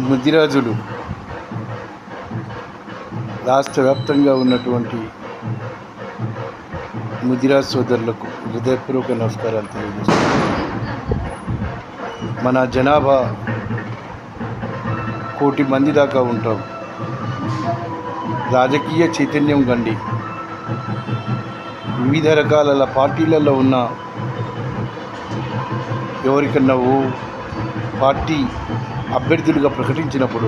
ముదిరాజులు రాష్ట్ర వ్యాప్తంగా ఉన్నటువంటి ముదిరాజ్ సోదరులకు హృదయపూర్వక నమస్కారాలు తెలియజేస్తున్నాను. మన జనాభా 1 కోటి మంది దాకా ఉంటాం. రాజకీయ చైతన్యం గండి వివిధ రకాల పార్టీలలో ఉన్న ఎవరికన్నా పార్టీ అభ్యర్థులుగా ప్రకటించినప్పుడు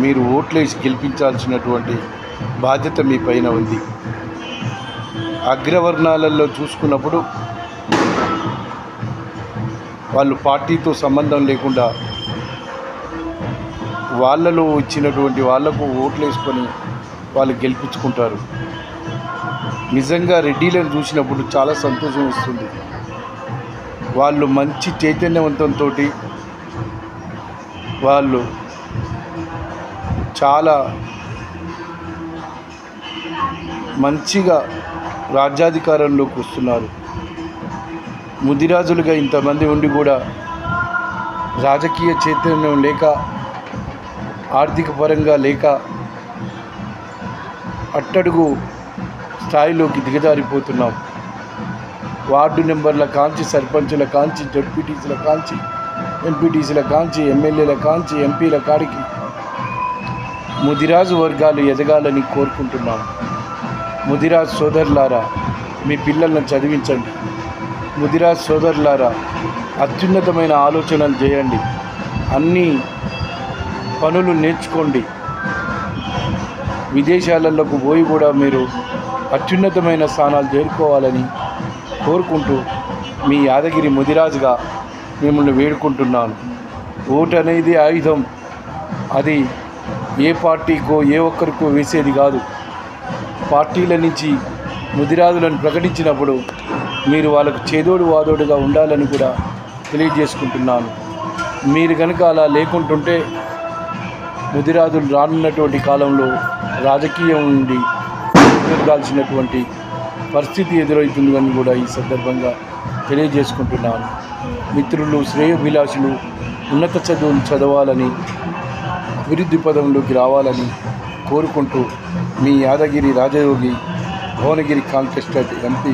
మీరు ఓట్లేసి గెలిపించాల్సినటువంటి బాధ్యత మీ పైన ఉంది. అగ్రవర్ణాలలో చూసుకున్నప్పుడు వాళ్ళు పార్టీతో సంబంధం లేకుండా వాళ్ళలో ఇచ్చినటువంటి వాళ్లకు ఓట్లు వేసుకొని వాళ్ళు గెలిపించుకుంటారు. నిజంగా రెడ్డిలను చూసినప్పుడు చాలా సంతోషం ఇస్తుంది. వాళ్ళు మంచి చైతన్యవంతంతో వాళ్ళు చాలా మంచిగా రాజ్యాధికారంలోకి వస్తున్నారు. ముదిరాజులుగా ఇంతమంది ఉండి కూడా రాజకీయ చైతన్యం లేక, ఆర్థిక పరంగా లేక అట్టడుగు స్థాయిలోకి దిగజారిపోతున్నాం. వార్డు నెంబర్ల కాంచి, సర్పంచుల కాంచి, జడ్పీటీసీల కాంచి, ఎంపీటీసీల కాంచి, ఎమ్మెల్యేల కాంచి, ఎంపీల కాడికి ముదిరాజు వర్గాలు ఎదగాలని కోరుకుంటున్నాం. ముదిరాజ్ సోదరులారా, మీ పిల్లలను చదివించండి. ముదిరాజ్ సోదరులారా, అత్యున్నతమైన ఆలోచనలు చేయండి. అన్ని పనులు నేర్చుకోండి. విదేశాలకు పోయి కూడా మీరు అత్యున్నతమైన స్థానాలు చేరుకోవాలని కోరుకుంటూ మీ యాదగిరి ముదిరాజుగా మిమ్మల్ని వేడుకుంటున్నాను. ఓటు అనేది ఆయుధం. అది ఏ పార్టీకో ఏ ఒక్కరికో వేసేది కాదు. పార్టీల నుంచి ముదిరాజులను ప్రకటించినప్పుడు మీరు వాళ్ళకు చేదోడు వాదోడుగా ఉండాలని కూడా తెలియజేసుకుంటున్నాను. మీరు కనుక అలా లేకుంటుంటే ముదిరాజులు రానున్నటువంటి కాలంలో రాజకీయం నుండి ఎదుర్కాల్సినటువంటి పరిస్థితి ఎదురవుతుందని కూడా ఈ సందర్భంగా తెలియజేసుకుంటున్నాను. మిత్రులు, శ్రేయోభిలాషులు ఉన్నత చదువులు చదవాలని, అభివృద్ధి పదంలోకి రావాలని కోరుకుంటూ మీ Yadagiri Rajayogi, Bhuvanagiri contested MP,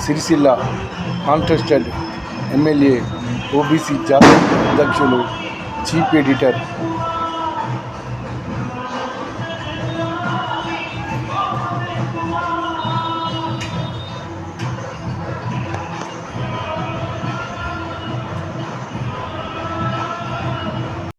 Sircilla contested MLA, OBC జాతీయ అధ్యక్షులు, చీఫ్ ఎడిటర్